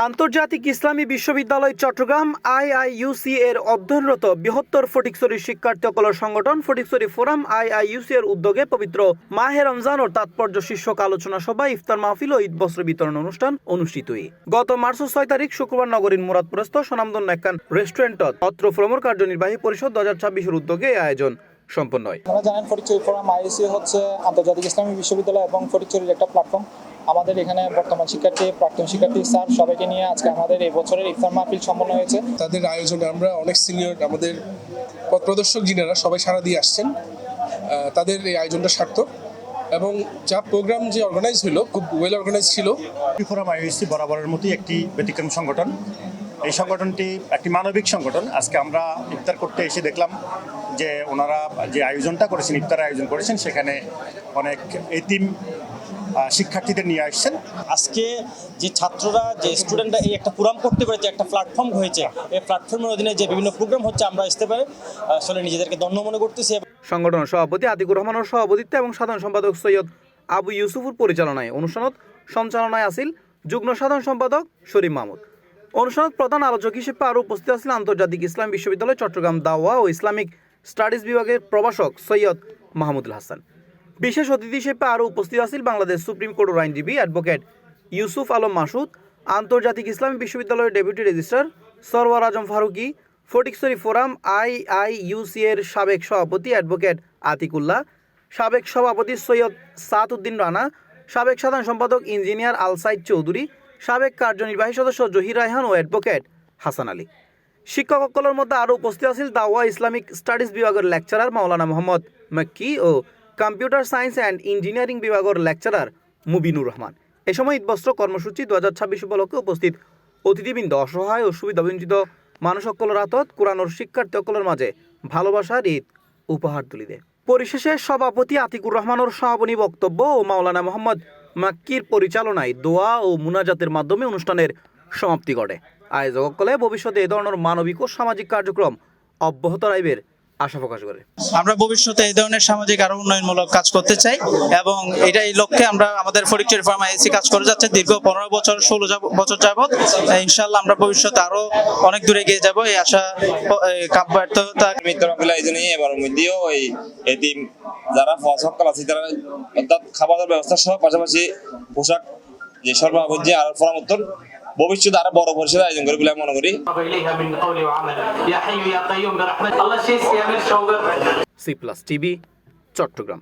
আন্তর্জাতিক ইসলামী বিশ্ববিদ্যালয় চট্টগ্রাম আইআইইউসি এর অধ্যয়নরত বৃহত্তর ফটিকছড়ি শিক্ষার্থী অকলর সংগঠন ফটিকছড়ি ফোরাম আইআইইউসি এর উদ্যোগে পবিত্র মাহে রমজান ও তাৎপর্য শীর্ষক আলোচনা সভা, ইফতার মাহফিল ও ঈদ বস্ত্র বিতরণ অনুষ্ঠান অনুষ্ঠিত হয়। গত মার্চ 6 তারিখ শুক্রবার নগরীর মুরাদপুরস্থ স্বনামধন্য একখান রেস্টুরেন্টত অত্র ফোরামের কার্যনির্বাহী পরিষদ 2026 উদ্যোগে এই আয়োজন সম্পন্ন হয়। আপনারা জানেন ফটিকছড়ি ফোরাম আইআইইউসি হচ্ছে আন্তর্জাতিক ইসলামী বিশ্ববিদ্যালয় এবং ফটিকছড়ির একটা প্ল্যাটফর্ম। আমাদের এখানে বর্তমান শিক্ষার্থী, প্রাক্তন শিক্ষার্থী, স্যার সবাইকে নিয়ে আজকে আমাদের এই বছরের ইফতার মাহফিল সম্পন্ন হয়েছে। তাদের আয়োজনে আমরা অনেক সিনিয়র আমাদের পথ প্রদর্শক যিনারা সবাই সাড়া দিয়ে আসছেন। তাদের এই আয়োজনটা সার্থক এবং যা প্রোগ্রাম যে অর্গানাইজ হলো খুব ওয়েল অর্গানাইজ ছিল। ফোরাম আইআইইউসি বরাবরের মতোই একটি ব্যতিক্রম সংগঠন। এই সংগঠনটি একটি মানবিক সংগঠন। আজকে আমরা ইফতার করতে এসে দেখলাম যে ওনারা যে আয়োজনটা করেছেন, ইফতার আয়োজন করেছেন, সেখানে অনেক এতিম শিক্ষার্থীদের নিয়ে আসছেন। আজকে যে ছাত্ররা, যে স্টুডেন্টরা এই একটা প্রোগ্রাম করতে পেরেছে, একটা প্ল্যাটফর্ম হয়েছে, এই প্ল্যাটফর্মের অধীনে যে বিভিন্ন প্রোগ্রাম হচ্ছে আমরা আসতে পারি, আসলে নিজেদেরকে ধন্য মনে করতেছি। সংগঠনের সভাপতি আতিকুর রহমানের সভাপতিত্বে এবং সাধারণ সম্পাদক সৈয়দ আবু ইউসুফুর পরিচালনায় অনুষ্ঠানত সঞ্চালনায় আসিল যুগ্ম সাধারণ সম্পাদক শরীফ মাহমুদ। অনুষ্ঠানত প্রধান আলোচক হিসেবে আরও উপস্থিত আছেন আন্তর্জাতিক ইসলাম বিশ্ববিদ্যালয় চট্টগ্রাম দাওয়া ও ইসলামিক স্টাডিজ বিভাগের প্রভাষক সৈয়দ মাহমুদুল হাসান। বিশেষ অতিথি হিসেবে আরও উপস্থিত আছেন বাংলাদেশ সুপ্রিম কোর্টের আইনজীবী অ্যাডভোকেট ইউসুফ আলম মাসুদ, আন্তর্জাতিক ইসলামী বিশ্ববিদ্যালয়ের ডেপুটি রেজিস্ট্রার সরওয়ার আজম ফারুকি, ফটিকছড়ি ফোরাম আইআইইউসি এর সাবেক সভাপতি অ্যাডভোকেট আতিকুল্লাহ, সাবেক সভাপতি সৈয়দ সাদ উদ্দিন রানা, সাবেক সাধারণ সম্পাদক ইঞ্জিনিয়ার আল সাইদ চৌধুরী, সাবেক কার্যনির্বাহী সদস্য জহির রায়হান ও অ্যাডভোকেট হাসান আলী। শিক্ষকসকলের মধ্যে আরও উপস্থিত আছেন দাওয়া ইসলামিক স্টাডিজ বিভাগের লেকচারার মাওলানা মোহাম্মদ মক্কি ও কম্পিউটার সায়েন্স অ্যান্ড ইঞ্জিনিয়ারিং বিভাগের লেকচারার মুবিনুর রহমান। এ সময় ঈদবস্ত্র কর্মসূচি 2026 উপলক্ষে উপস্থিত অতিথিবৃন্দ অসহায় ও সুবিধাবঞ্চিত মানুষসকলের হাতত কোরআনের শিক্ষার্থীসকলের মাঝে ভালোবাসার ঈদ উপহার তুলি দেয়। পরিশেষে সভাপতি আতিকুর রহমানের সমাপনী বক্তব্য ও মাওলানা মোহাম্মদ মাক্কির পরিচালনায় দোয়া ও মুনাজাতের মাধ্যমে অনুষ্ঠানের সমাপ্তি ঘটে। আয়োজকসকলে ভবিষ্যতে এ ধরনের মানবিক ও সামাজিক কার্যক্রম অব্যাহত রাখবের আশা প্রকাশ করে। আমরা ভবিষ্যতে এই ধরনের সামাজিক আরো উন্নয়নমূলক কাজ করতে চাই এবং এটা এই লক্ষ্যে আমরা আমাদের ফটিকছড়ি ফোরাম আইআইইউসি কাজ করে যাচ্ছে দীর্ঘ 15 বছর 16 বছর যাবত। ইনশাআল্লাহ আমরা ভবিষ্যতে আরো অনেক দূরে এগিয়ে যাব, এই আশা কাব্যতা মিত্রমিলা এই জন্যই এবার মধ্যেও এই এতিম যারা সকল আছে তারা অর্থাৎ খাবারের ব্যবস্থা সহ পাশাপাশি পোশাক যে সর্বাবজ্য আর ফোরাম উত্তর ভবিষ্যতে আরো বড় পরিসরে আয়োজন করে বলে মনে করি। C+ TV Chittagong.